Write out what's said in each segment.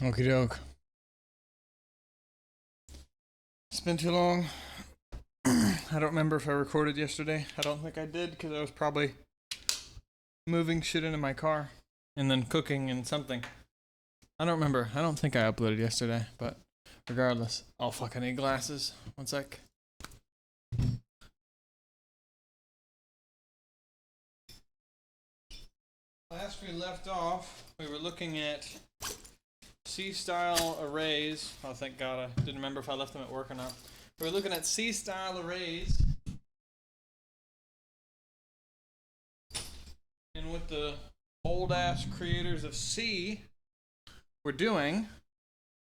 Okie doke. It's been too long. I don't remember if I recorded yesterday. I don't think I did because I was probably moving shit into my car and then cooking and something. I don't remember. I don't think I uploaded yesterday, but regardless. Oh fuck, I need glasses. One sec. Last we left off, we were looking at C-style arrays. Oh, thank God, I didn't remember if I left them at work or not. We were looking at C-style arrays. And what the old-ass creators of C were doing,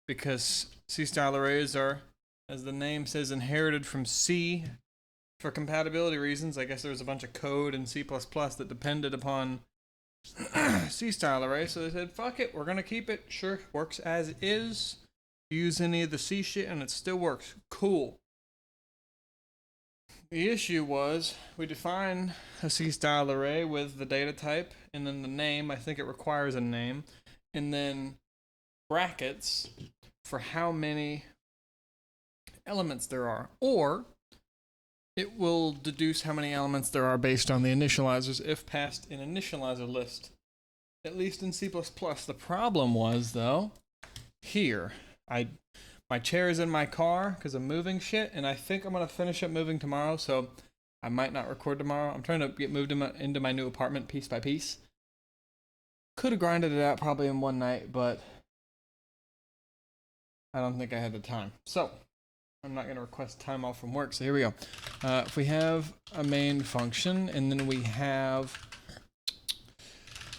because C-style arrays are, as the name says, inherited from C for compatibility reasons. I guess there was a bunch of code in C++ that depended upon C-style array, so they said, fuck it, we're gonna keep it. Sure, works as is. Use any of the C shit and it still works. Cool. The issue was we define a C-style array with the data type and then the name. I think it requires a name, and then brackets for how many elements there are, or it will deduce how many elements there are based on the initializers if passed an initializer list, at least in C++. The problem was, though, here, my chair is in my car because I'm moving shit, and I think I'm going to finish up moving tomorrow, so I might not record tomorrow. I'm trying to get moved into my new apartment piece by piece. Could have grinded it out probably in one night, but I don't think I had the time. So I'm not going to request time off from work, so here we go. If we have a main function, and then we have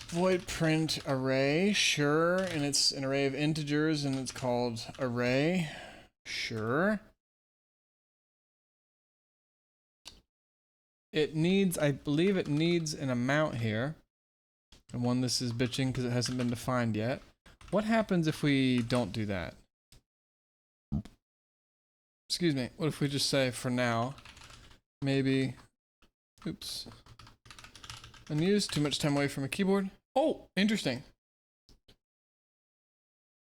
void print array, sure, and it's an array of integers, and it's called array, sure. It needs, I believe it needs an amount here, and one this is bitching because it hasn't been defined yet. What happens if we don't do that? Excuse me, what if we just say, for now, maybe, oops, unused, too much time away from a keyboard. Oh, interesting.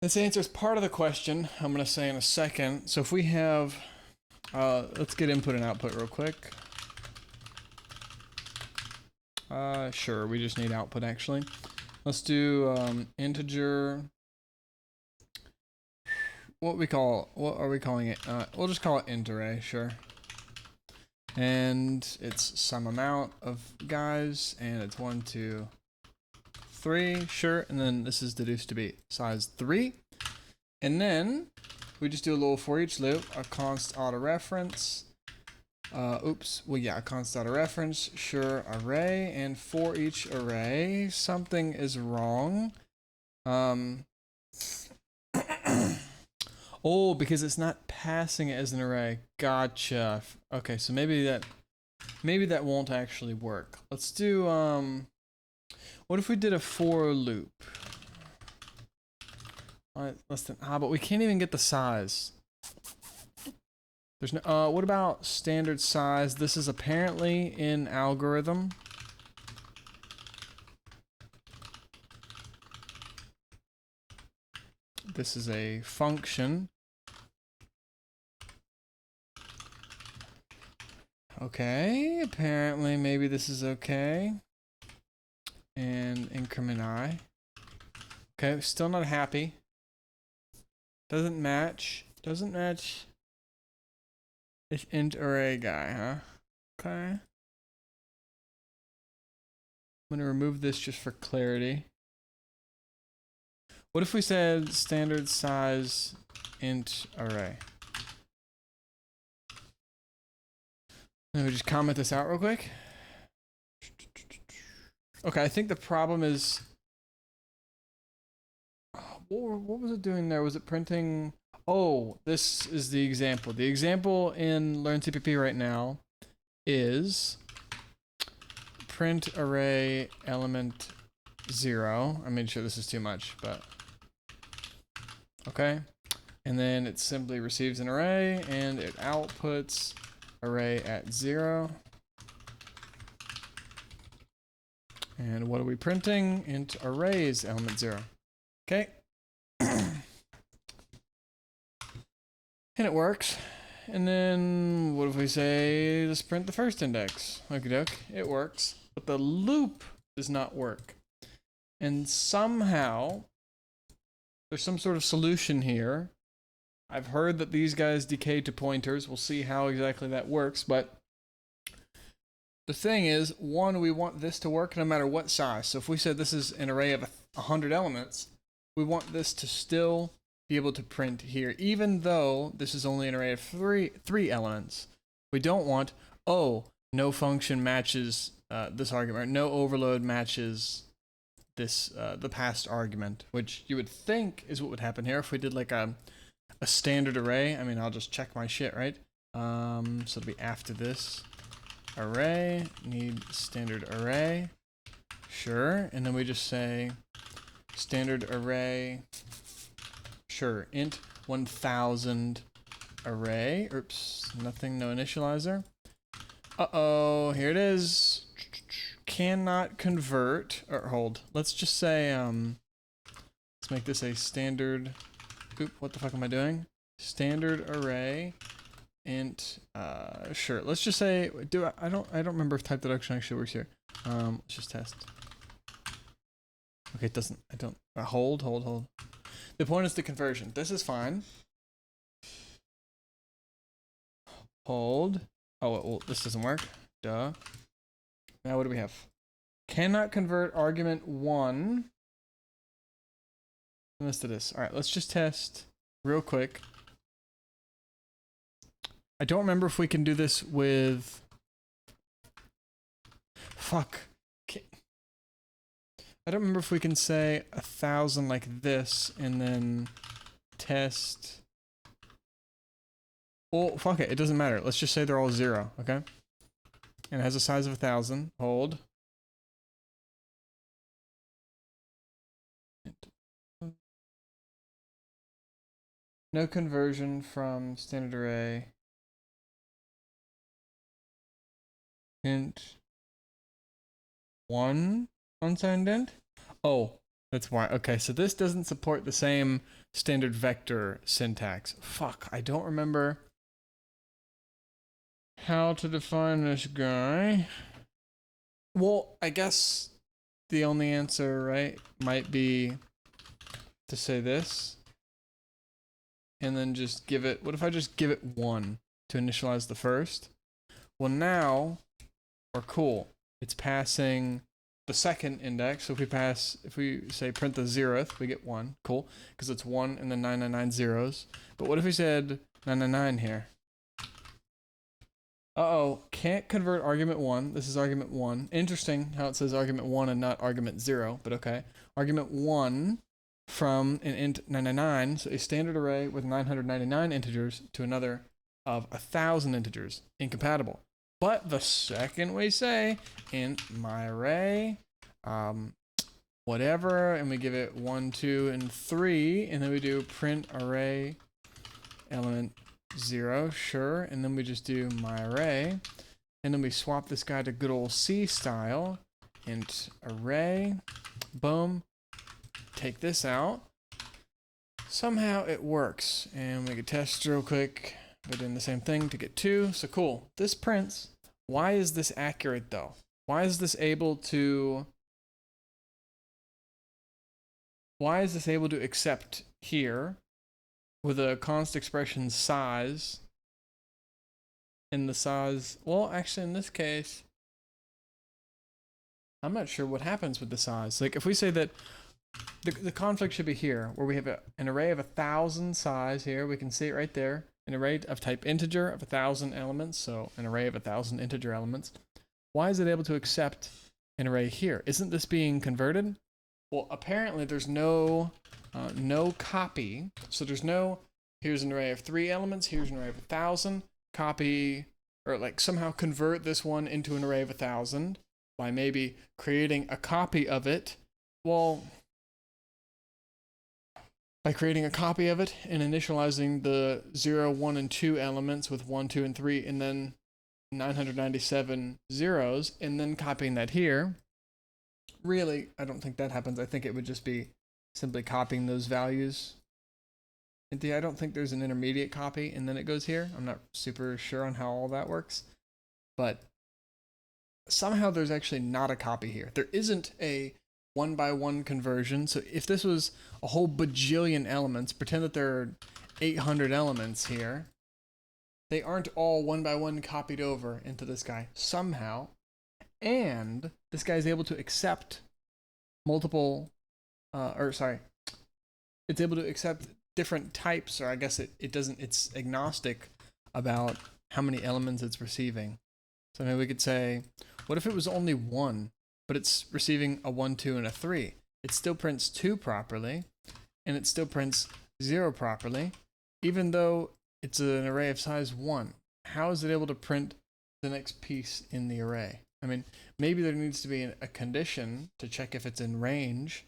This answers part of the question I'm going to say in a second. So if we have, let's get input and output real quick. Sure, we just need output actually. Let's do integer. What are we calling it? We'll just call it int array, sure. And it's some amount of guys, and it's 1, 2, 3, sure. And then this is deduced to be size 3. And then we just do a little for each loop, a const auto reference. A const auto reference, sure, array, and for each array, something is wrong. Oh, because it's not passing it as an array. Gotcha. Okay, so maybe that won't actually work. Let's do what if we did a for loop? Less than but we can't even get the size. There's no what about standard size? This is apparently in algorithm. This is a function. Okay, apparently maybe this is okay. And increment I. Okay, still not happy. Doesn't match. Doesn't match this int array guy, huh? Okay. I'm gonna remove this just for clarity. What if we said standard size int array? Let me just comment this out real quick. Okay, I think the problem is, what was it doing there? Was it printing? Oh, this is the example. The example in Learn CPP right now is print array element 0. I made sure this is too much, but okay. And then it simply receives an array and it outputs array at 0. And what are we printing? Int arrays element 0. Okay. And it works. And then what if we say let's print the first index? Okie doke, it works. But the loop does not work. And somehow there's some sort of solution here. I've heard that these guys decay to pointers. We'll see how exactly that works, but the thing is, one, we want this to work no matter what size. So if we said this is an array of 100 elements, we want this to still be able to print here, even though this is only an array of three elements. We don't want, oh, no function matches this argument, or no overload matches this the past argument, which you would think is what would happen here if we did like a standard array. I mean, I'll just check my shit, right? So it'll be after this array, need standard array, sure, and then we just say standard array, sure, int 1000 array, oops, nothing, no initializer. Uh-oh, here it is. Cannot convert, or hold, let's just say, let's make this a standard, oop, what the fuck am I doing? Standard array, int, sure, let's just say, I don't remember if type deduction actually works here. Let's just test. Okay, it doesn't, hold. The point is the conversion. This is fine. Hold. Oh, well, this doesn't work. Duh. Now what do we have? Cannot convert argument 1. Let's do this. All right, let's just test real quick. I don't remember if we can do this with... Fuck. I don't remember if we can say 1000 like this and then test... Well, fuck it. It doesn't matter. Let's just say they're all 0, okay? And it has a size of 1000. Hold. No conversion from standard array. Int 1 unsigned int? Oh, that's why. Okay, so this doesn't support the same standard vector syntax. Fuck, I don't remember how to define this guy. Well, I guess the only answer, right, might be to say this. And then just give it, what if I just give it 1 to initialize the first? Well, now we're cool. It's passing the second index. So if we say print the 0th, we get 1. Cool. Because it's 1 and then 999 zeros. But what if we said 999 here? Uh-oh, can't convert argument 1. This is argument 1. Interesting how it says argument 1 and not argument 0, but okay. Argument 1 from an int 999, so a standard array with 999 integers to another of 1000 integers. Incompatible. But the second we say int my array, whatever, and we give it 1, 2, and 3, and then we do print array element 0, sure, and then we just do my array, and then we swap this guy to good old C style, int array, boom, take this out. Somehow it works, and we can test real quick by doing the same thing to get 2, so cool. This prints. Why is this accurate though? Why is this able to accept here with a const expression size, and the size, well, actually in this case, I'm not sure what happens with the size. Like if we say that the conflict should be here, where we have an array of 1000 size here, we can see it right there, an array of type integer of 1000 elements, so an array of 1000 integer elements. Why is it able to accept an array here? Isn't this being converted? Well, apparently there's no copy, so there's no, here's an array of 3 elements, here's an array of 1000, copy, or like somehow convert this one into an array of 1000 by maybe creating a copy of it. Well, by creating a copy of it and initializing the 0, 1, and 2 elements with 1, 2, and 3, and then 997 zeros, and then copying that here. Really, I don't think that happens. I think it would just be simply copying those values I don't think there's an intermediate copy and then it goes here. I'm not super sure on how all that works, but somehow there's actually not a copy here. There isn't a 1-by-1 conversion. So if this was a whole bajillion elements, pretend that there are 800 elements here, they aren't all 1-by-1 copied over into this guy somehow. And this guy is able to accept multiple, it's able to accept different types, or I guess it doesn't, it's agnostic about how many elements it's receiving. So maybe we could say, what if it was only 1, but it's receiving a 1, 2, and a 3? It still prints 2 properly, and it still prints 0 properly, even though it's an array of size 1. How is it able to print the next piece in the array? I mean, maybe there needs to be a condition to check if it's in range,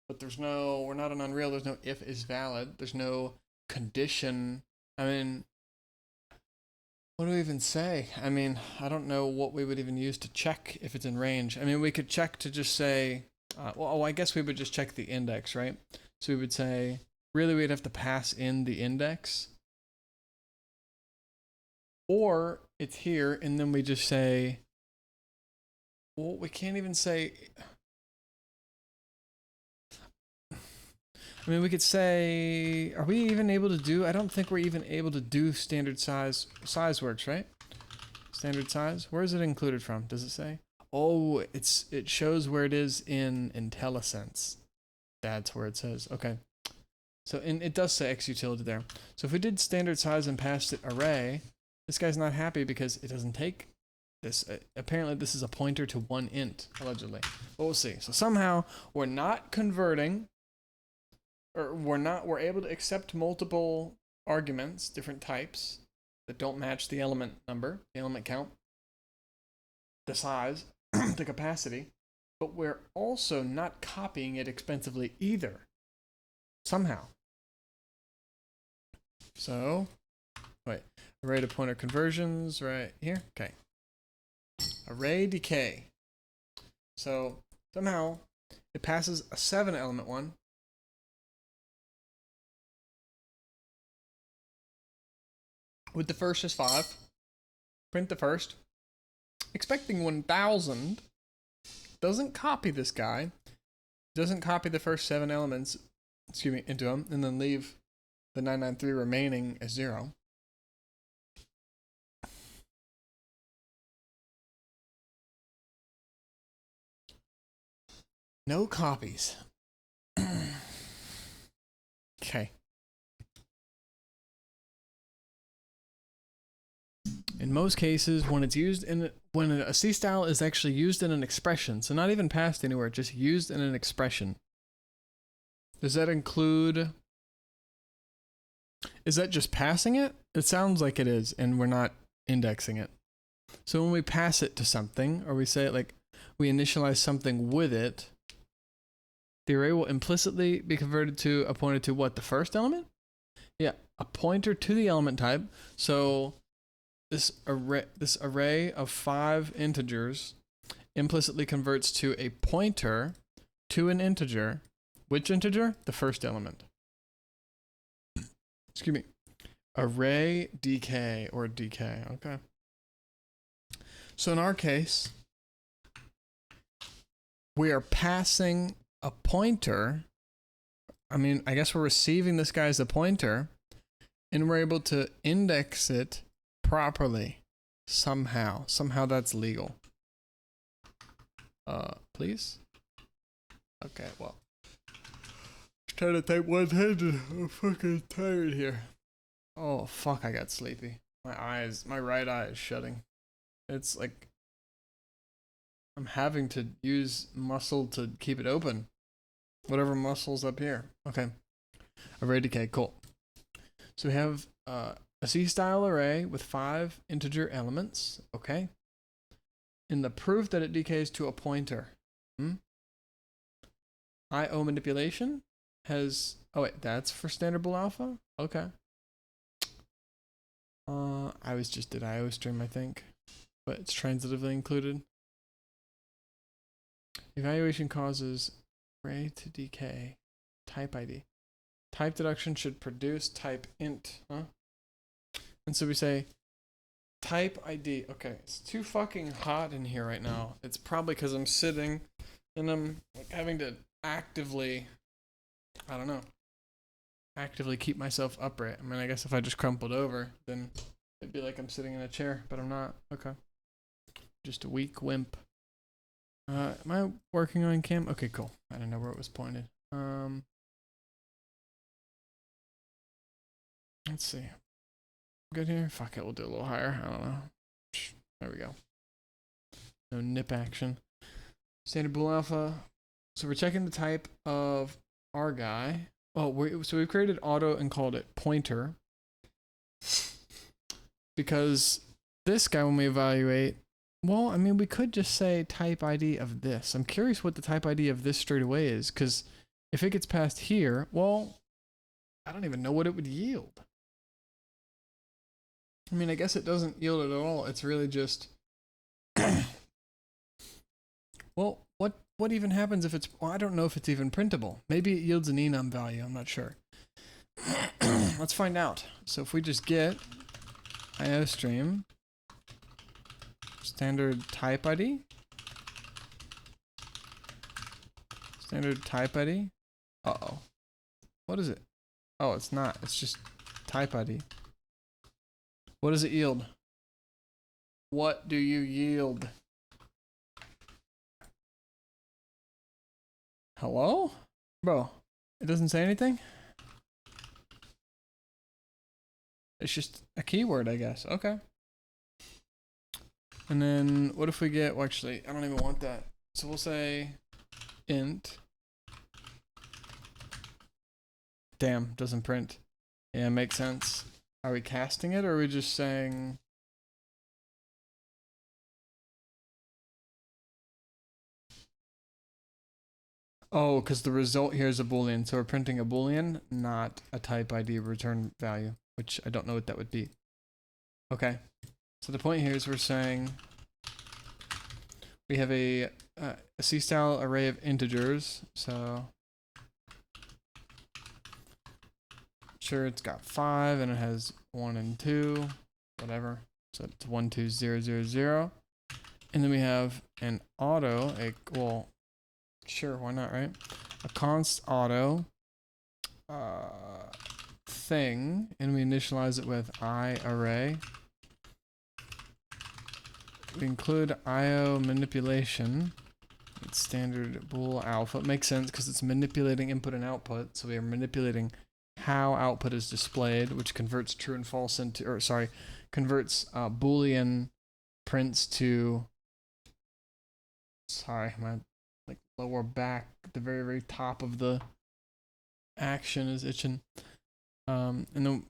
but we're not on Unreal, there's no if is valid, there's no condition. I mean, what do we even say? I mean, I don't know what we would even use to check if it's in range. I mean, we could check to just say, I guess we would just check the index, right? So we would say, really we'd have to pass in the index. Or it's here, and then we just say, well, we can't even say, I mean, we could say, are we even able to do, I don't think we're even able to do standard size works, right? Standard size, where is it included from? Does it say? Oh, it shows where it is in IntelliSense. That's where it says, okay. So it does say XUtility there. So if we did standard size and passed it array, this guy's not happy because it doesn't take this. Apparently this is a pointer to 1 int, allegedly. But we'll see. So somehow we're not converting, or we're able to accept multiple arguments, different types, that don't match the element number, the element count, the size, the capacity, but we're also not copying it expensively either. Somehow. So, wait, array to pointer conversions right here. Okay. Array decay. So, somehow it passes a 7 element one. With the first is 5. Print the first. Expecting 1000. Doesn't copy this guy. Doesn't copy the first 7 elements, into them, and then leave the 993 remaining as 0. No copies. Okay. In most cases, when it's used when a C style is actually used in an expression, so not even passed anywhere, just used in an expression. Does that include? Is that just passing it? It sounds like it is, and we're not indexing it. So when we pass it to something, or we say it like we initialize something with it, the array will implicitly be converted to a pointer to what? The first element? Yeah, a pointer to the element type. So this array of 5 integers implicitly converts to a pointer to an integer. Which integer? The first element. Excuse me. Array decay or decay. Okay. So in our case, we are passing a pointer. I mean, I guess we're receiving this guy as a pointer, and we're able to index it properly somehow. Somehow that's legal. Please? Okay, well. Trying to type one-handed. I'm fucking tired here. Oh, fuck, I got sleepy. My right eye is shutting. It's like I'm having to use muscle to keep it open. Whatever muscle's up here. Okay. Array decay, cool. So we have a C-style array with 5 integer elements. Okay. In the proof that it decays to a pointer. IO manipulation has... Oh wait, that's for standard bool alpha? Okay. I just did IO stream, I think. But it's transitively included. Evaluation causes array to decay. Type ID. type deduction should produce type int, huh? And so we say type ID. Okay, it's too fucking hot in here right now. It's probably because I'm sitting and I'm like having to actively, I don't know, actively keep myself upright. I mean, I guess if I just crumpled over, then it'd be like I'm sitting in a chair, but I'm not. Okay. Just a weak wimp. Am I working on cam? Okay, cool. I don't know where it was pointed. Let's see. Good here? Fuck it, we'll do a little higher. I don't know. There we go. No nip action. Standard bool alpha. So we're checking the type of our guy. Oh, so we've created auto and called it pointer. Because this guy, when we evaluate, well, I mean, we could just say type ID of this. I'm curious what the type ID of this straight away is, because if it gets past here, well, I don't even know what it would yield. I mean, I guess it doesn't yield it at all. It's really just, well, what even happens if it's, well, I don't know if it's even printable. Maybe it yields an enum value. I'm not sure. Let's find out. So if we just get IOStream standard type ID, standard type ID. Uh-oh. What is it? Oh, it's not. It's just type ID. What does it yield? What do you yield? Hello? Bro, it doesn't say anything? It's just a keyword, I guess. Okay. And then what if we get, well, actually, I don't even want that. So we'll say int. Damn, doesn't print. Yeah, makes sense. Are we casting it or are we just saying... Oh, because the result here is a Boolean. So we're printing a Boolean, not a type ID return value, which I don't know what that would be. Okay. So the point here is we're saying we have a C-style array of integers. So sure, it's got 5 and it has 1 and 2, whatever. So it's 1, 2, 0, 0, 0. And then we have an auto, well, sure, why not, right? A const auto thing, and we initialize it with I array. We include IO manipulation. It's standard bool alpha. It makes sense because it's manipulating input and output. So we are manipulating how output is displayed, which converts true and false into, or sorry, converts Boolean prints to, sorry, my like lower back, the very, very top of the action is itching. And then,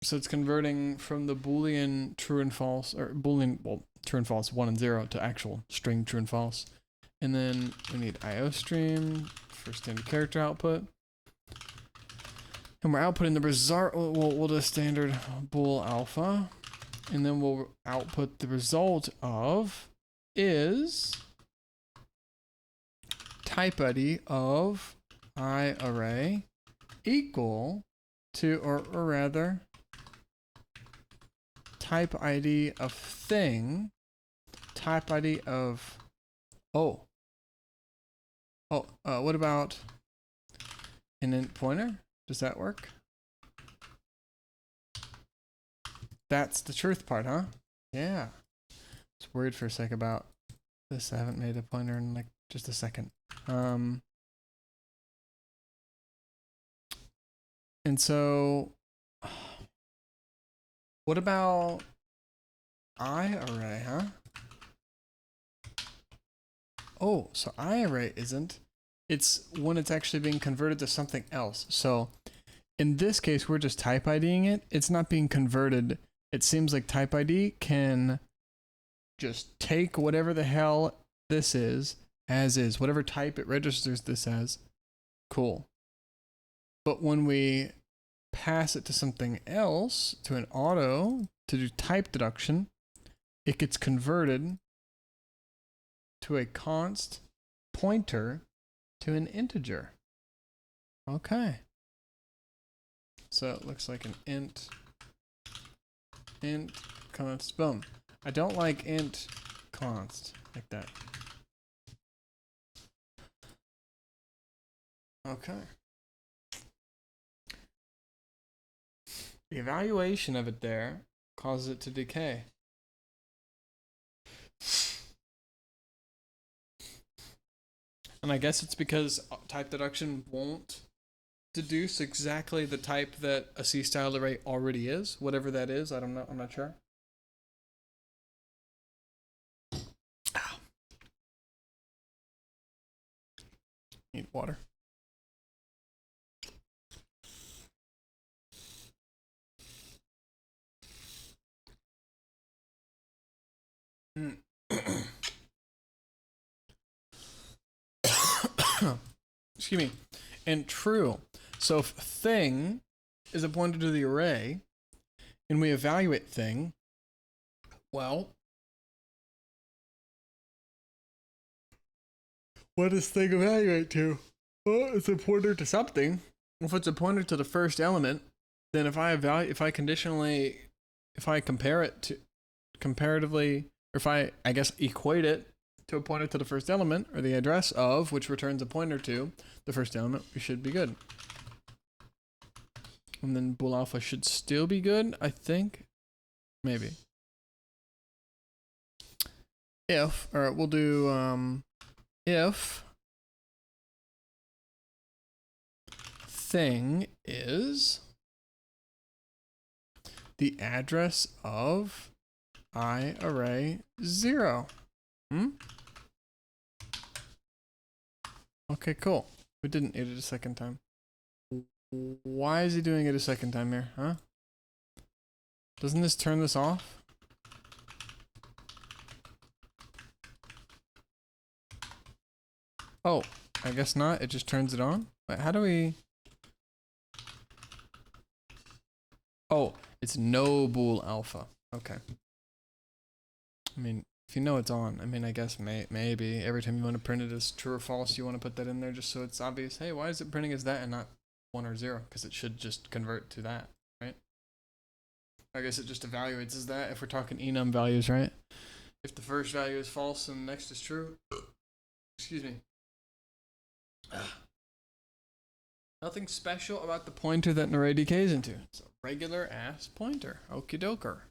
so it's converting from the Boolean true and false, or Boolean, well, true and false, 1 and 0 to actual string true and false. And then we need IOStream for standard character output. And we're outputting the result, we'll do standard bool alpha. And then we'll output the result of is type ID of I array equal to, or rather, type ID of thing, type ID of, what about an int pointer? Does that work? That's the truth part, huh? Yeah. I was worried for a sec about this. I haven't made a pointer in like just a second. And so what about I array, huh? Oh, so I array isn't. It's when it's actually being converted to something else. So in this case, we're just type IDing it. It's not being converted. It seems like type ID can just take whatever the hell this is, as is, whatever type it registers this as. Cool. But when we pass it to something else, to an auto, to do type deduction, it gets converted to a const pointer to an integer. Okay. So it looks like an int const, boom. I don't like int const like that. Okay. The evaluation of it there causes it to decay. And I guess it's because type deduction won't deduce exactly the type that a C-style array already is, whatever that is. I don't know. I'm not sure. Need water. Excuse me. And true. So if thing is a pointer to the array, and we evaluate thing, well, what does thing evaluate to? Well, it's a pointer to something. If it's a pointer to the first element, then if I compare it to comparatively, or if I guess equate it to a pointer to the first element, or the address of, which returns a pointer to the first element, we should be good. And then bool alpha should still be good, I think. Maybe. If, all right, we'll do if thing is the address of I array 0. Okay, cool. We didn't need it a second time. Why is he doing it a second time here, huh? Doesn't this turn this off? Oh, I guess not. It just turns it on. Wait, how do we... Oh, it's no bool alpha. Okay. I mean, if you know it's on, I mean, I guess maybe every time you want to print it as true or false, you want to put that in there just so it's obvious. Hey, why is it printing as that and not 1 or 0? Because it should just convert to that, right? I guess it just evaluates as that if we're talking enum values, right? If the first value is false and the next is true. Excuse me. Nothing special about the pointer that an array decays into. It's a regular ass pointer. Okie doker.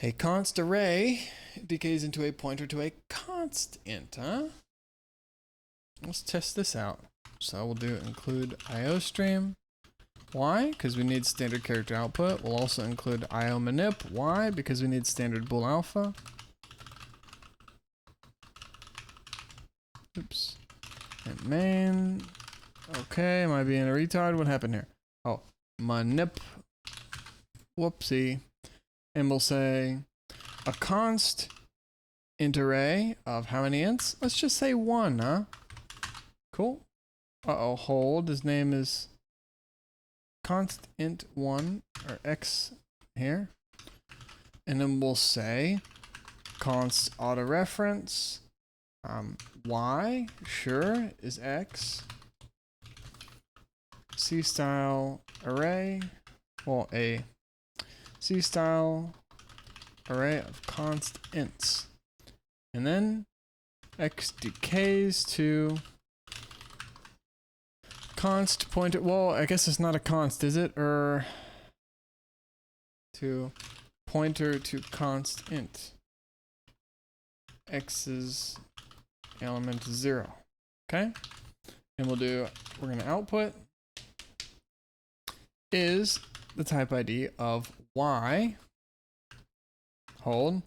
A const array decays into a pointer to a const int, huh? Let's test this out. So we'll do include IOStream. Why? Because we need standard character output. We'll also include IOmanip. Why? Because we need standard bool alpha. Oops. And main. Okay, am I being a retard? What happened here? Oh, manip. Whoopsie. And we'll say a const int array of how many ints? Let's just say 1, huh? Cool. Uh-oh, hold. His name is const int 1, or x here. And then we'll say const autoreference y, sure, is x. C-style array, well, a C-style array of const ints. And then x decays to const pointer. Well, I guess it's not a const, is it? Or to pointer to const int. X's element 0. Okay? And we're going to output is the type ID of y. Hold.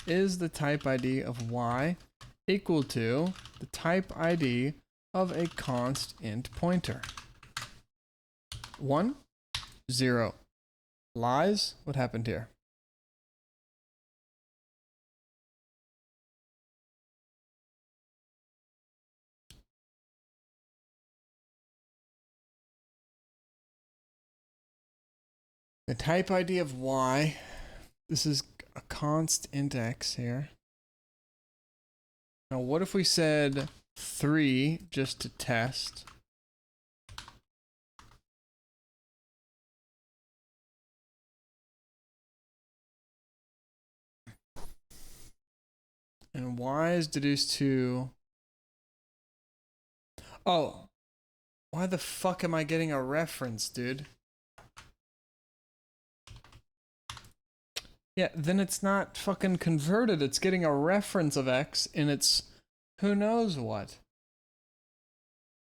Is the type ID of y equal to the type ID of a const int pointer? 1, 0. Lies? What happened here? The type ID of y, this is a const int x here. Now what if we said 3 just to test? And y is deduced to... Oh, why the fuck am I getting a reference, dude? Yeah, then it's not fucking converted. It's getting a reference of x, and it's who knows what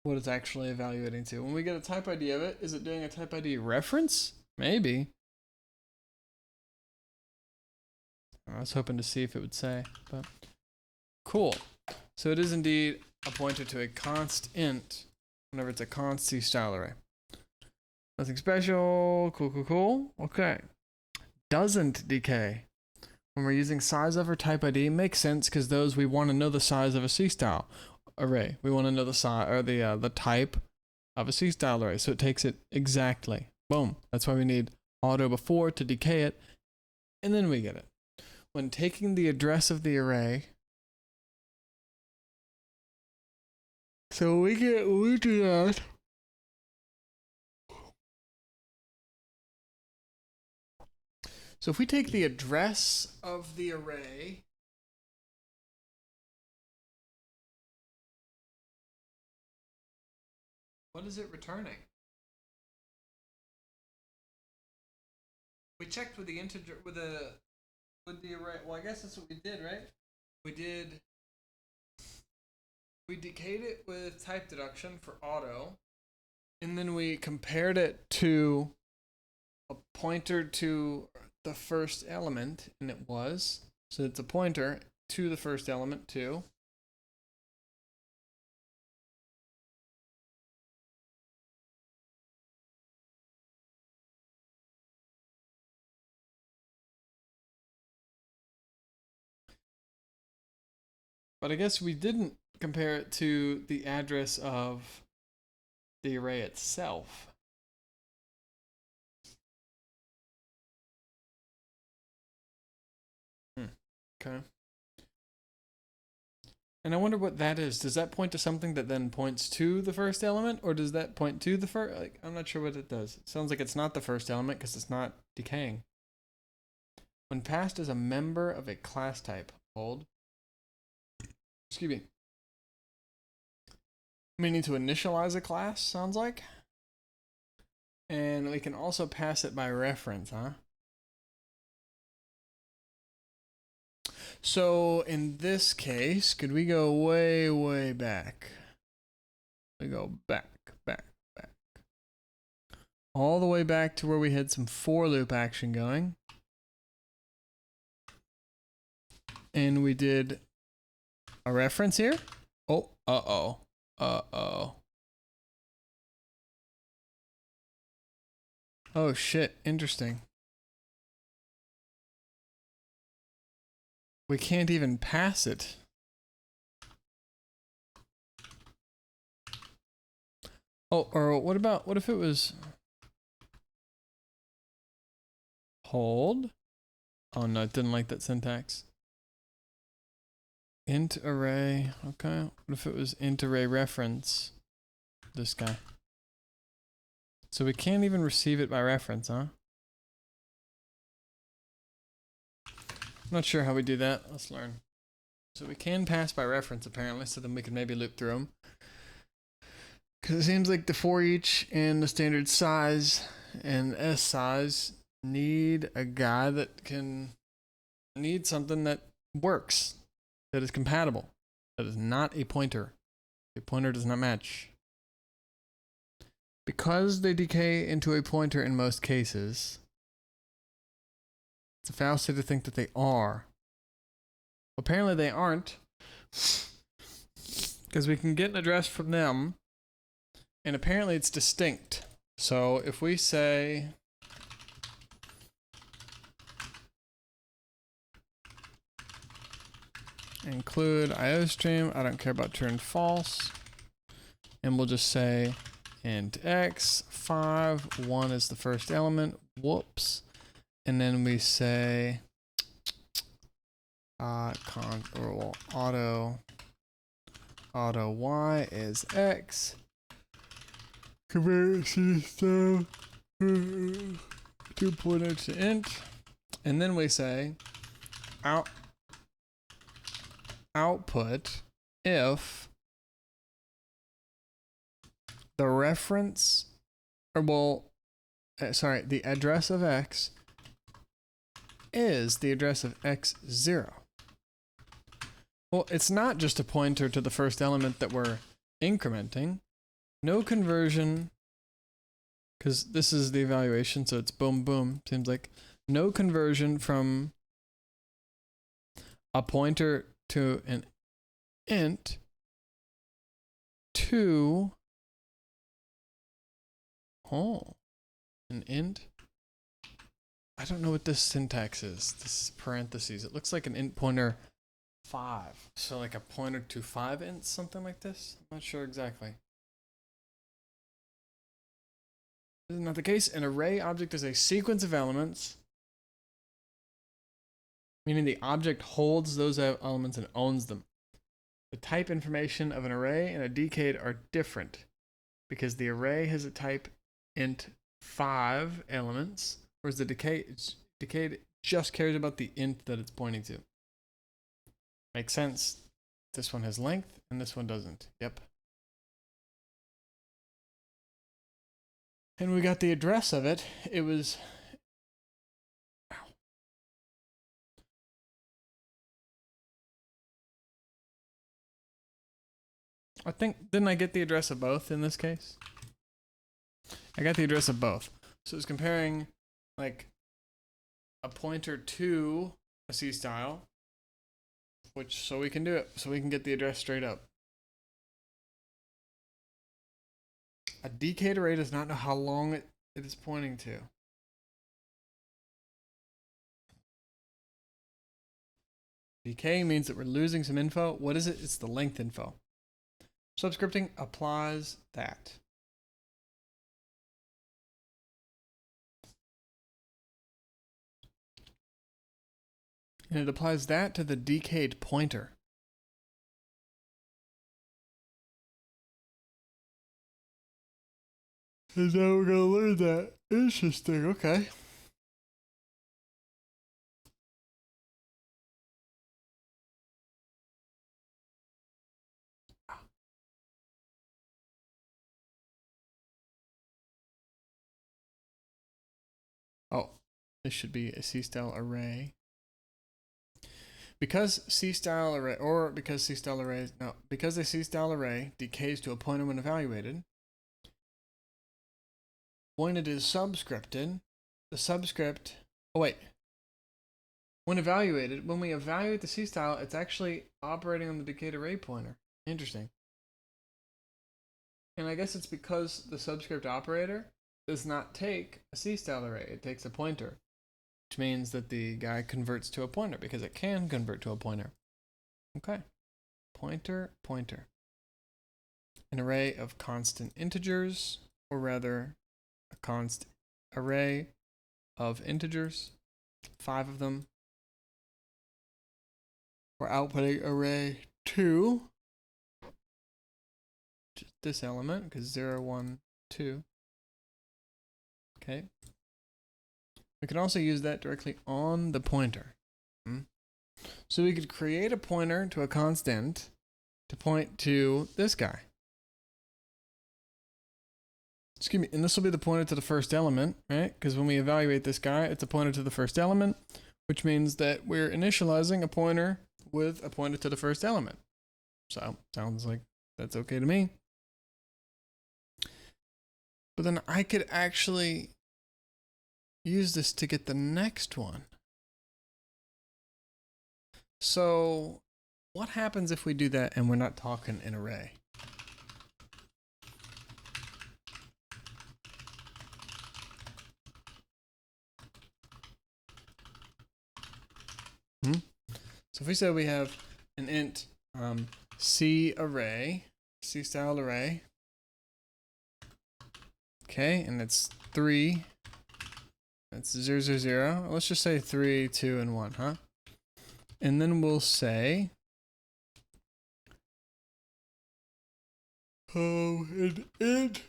it's actually evaluating to. When we get a type ID of it, is it doing a type ID reference? Maybe. I was hoping to see if it would say, but cool. So it is indeed a pointer to a const int whenever it's a const C style array. Nothing special. Cool, cool, cool. Okay. Doesn't decay. When we're using size of or type ID, makes sense because those we want to know the size of a C style array. We want to know the size or the type of a C style array. So it takes it exactly. Boom. That's why we need auto before to decay it, and then we get it. When taking the address of the array, so we do that. So if we take the address of the array, what is it returning? We checked with the integer with the array. Well, I guess that's what we did, right? We decayed it with type deduction for auto, and then we compared it to a pointer to the first element, and it was. So it's a pointer to the first element too. But I guess we didn't compare it to the address of the array itself. Okay. And I wonder what that is. Does that point to something that then points to the first element, or does that point to the first? Like, I'm not sure what it does. It sounds like it's not the first element because it's not decaying. When passed as a member of a class type, hold. Excuse me. We need to initialize a class, sounds like. And we can also pass it by reference, huh? So in this case, could we go way, way back? We go back. All the way back to where we had some for loop action going. And we did a reference here. Oh, uh-oh. Oh shit, interesting. We can't even pass it. Oh, or what if it was hold? Oh no, it didn't like that syntax. Int array, okay. What if it was int array reference? This guy. So we can't even receive it by reference, huh? I'm not sure how we do that. Let's learn. So we can pass by reference apparently, so then we can maybe loop through them. Because it seems like the for each and the standard size and S size need a guy that can need something that works, that is compatible, that is not a pointer. A pointer does not match. Because they decay into a pointer in most cases, it's a fallacy to think that they are. Apparently they aren't, because we can get an address from them, and apparently it's distinct. So if we say include IOStream, I don't care about true and false, and we'll just say int x 5 1 is the first element. Whoops. And then we say auto y is x. Convert system to pointer to int. And then we say out output if the reference, or the address of x is the address of x0. Well, it's not just a pointer to the first element that we're incrementing. No conversion, because this is the evaluation, so it's boom, boom. Seems like no conversion from a pointer to an int to an int. I don't know what this syntax is. This is parentheses. It looks like an int pointer 5. So like a pointer to 5 ints, something like this. I'm not sure exactly. This is not the case. An array object is a sequence of elements, meaning the object holds those elements and owns them. The type information of an array and a decayed are different because the array has a type int 5 elements, whereas the decayed just cares about the int that it's pointing to. Makes sense. This one has length and this one doesn't. Yep. And we got the address of it. It was... I think, didn't I get the address of both in this case? I got the address of both. So it's comparing like a pointer to a C style, which, so we can do it. So we can get the address straight up. A decayed array does not know how long it is pointing to. Decay means that we're losing some info. What is it? It's the length info. Subscripting applies that. And it applies that to the decayed pointer. And now we're going to learn that. Interesting, okay. Oh, this should be a C-style array. Because C-style array, or because C-style arrays, no, because a C-style array decays to a pointer when evaluated, when it is subscripted, the subscript, oh wait, when evaluated, when we evaluate the C-style, it's actually operating on the decayed array pointer. Interesting. And I guess it's because the subscript operator does not take a C-style array, it takes a pointer, which means that the guy converts to a pointer because it can convert to a pointer. Okay. Pointer, pointer. An array of constant integers, or rather, a const array of integers, 5 of them. We're outputting array 2, just this element, because 0, 1, 2. Okay. We can also use that directly on the pointer. So we could create a pointer to a constant to point to this guy. Excuse me, and this will be the pointer to the first element, right? Because when we evaluate this guy, it's a pointer to the first element, which means that we're initializing a pointer with a pointer to the first element. So, sounds like that's okay to me. But then I could actually use this to get the next one. So what happens if we do that and we're not talking an array? So if we say we have an int C array, C style array, okay, and it's 3, that's 0, 0, 0. Let's just say 3, 2, and 1, huh? And then we'll say, an int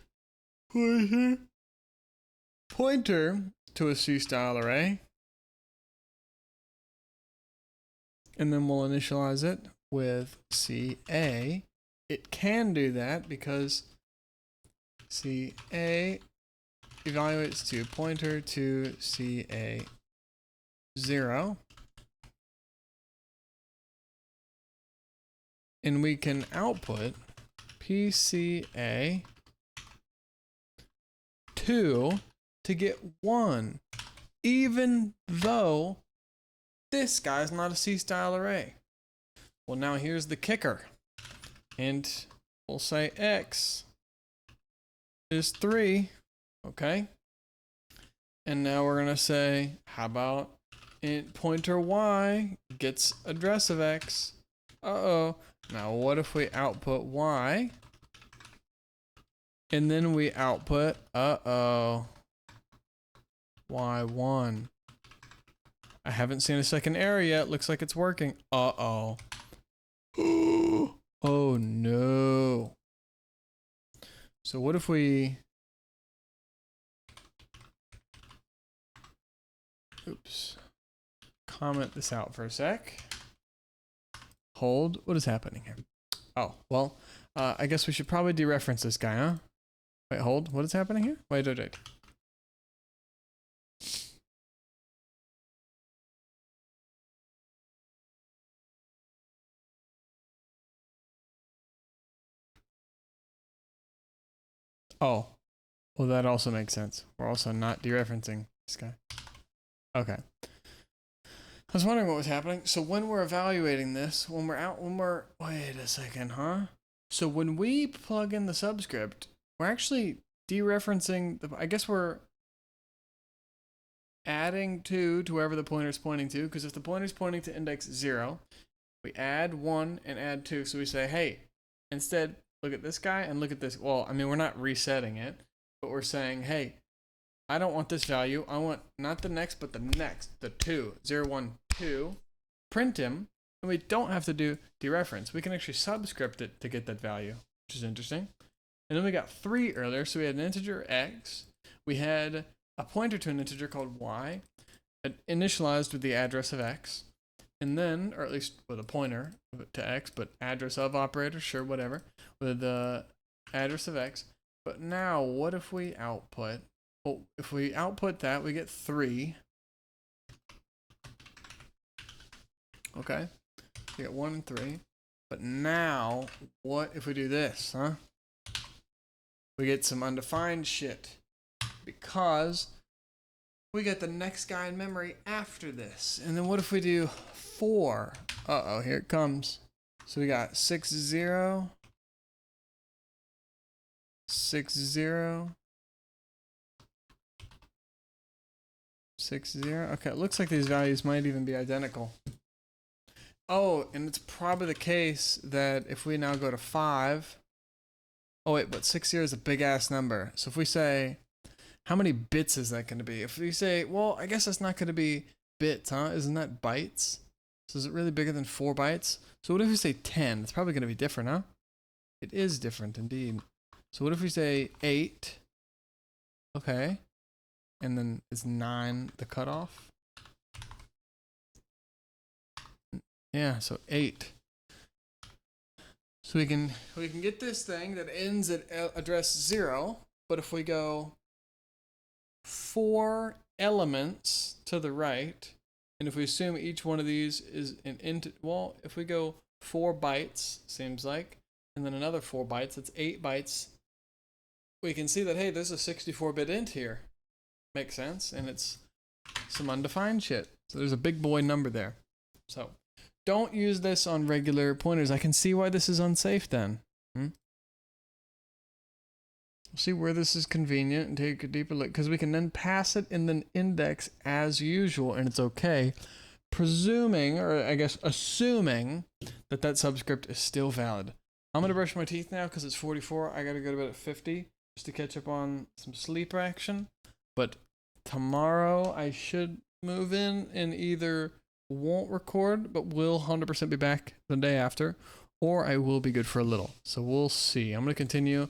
pointer to a C style array. And then we'll initialize it with CA, it can do that because CA evaluates to pointer to CA 0. And we can output PCA 2 to get 1, even though this guy's not a C-style array. Well, now here's the kicker. And we'll say X is 3, okay? And now we're gonna say, how about int pointer Y gets address of X? Uh-oh. Now what if we output Y? And then we output, Y1. I haven't seen a second error yet. Looks like it's working. Oh no. So what if we... Oops. Comment this out for a sec. Hold. What is happening here? Oh, well, I guess we should probably dereference this guy, huh? Wait, hold. What is happening here? Wait. Oh, well, that also makes sense. We're also not dereferencing this guy. Okay. I was wondering what was happening. So when we're evaluating this, wait a second, huh? So when we plug in the subscript, we're actually dereferencing I guess we're adding 2 to wherever the pointer is pointing to, because if the pointer is pointing to index 0, we add 1 and add 2. So we say, hey, instead, look at this guy and look at this. Well, I mean, we're not resetting it, but we're saying, hey, I don't want this value. I want not the next, but the next, the 2, 0, 1, 2. Print him, and we don't have to do dereference. We can actually subscript it to get that value, which is interesting. And then we got 3 earlier, so we had an integer x. We had a pointer to an integer called y, initialized with the address of x. And then, or at least with a pointer to x, but address of operator, sure, whatever, with the address of x. But now, what if we output? Well, if we output that, we get 3. Okay, we get 1 and 3. But now, what if we do this, huh? We get some undefined shit. Because we get the next guy in memory after this. And then what if we do 4? Uh-oh, here it comes. So we got 6, 0. 6, 0. 6, 0. Okay, it looks like these values might even be identical. Oh, and it's probably the case that if we now go to 5. Oh, wait, but 6, 0 is a big ass number. So if we say, how many bits is that going to be? If we say, well, I guess that's not going to be bits, huh? Isn't that bytes? So is it really bigger than 4 bytes? So what if we say 10? It's probably going to be different, huh? It is different indeed. So what if we say 8? Okay. And then is 9 the cutoff? Yeah, so 8. So we can get this thing that ends at address 0, but if we go 4 elements to the right, and if we assume each one of these is an int, well, if we go 4 bytes, seems like, and then another 4 bytes, that's 8 bytes, we can see that, hey, there's a 64-bit int here. Makes sense, and it's some undefined shit. So there's a big boy number there. So don't use this on regular pointers. I can see why this is unsafe then. We'll see where this is convenient and take a deeper look, because we can then pass it in the index as usual, and it's okay, presuming, or I guess assuming, that that subscript is still valid. I'm going to brush my teeth now because it's 44. I got to go to bed at 50 just to catch up on some sleep action. But tomorrow I should move in and either won't record, but will 100% be back the day after, or I will be good for a little. So we'll see. I'm going to continue.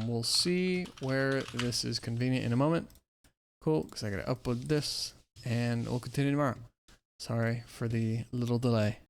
We'll see where this is convenient in a moment. Cool, because I got to upload this, and we'll continue tomorrow. Sorry for the little delay.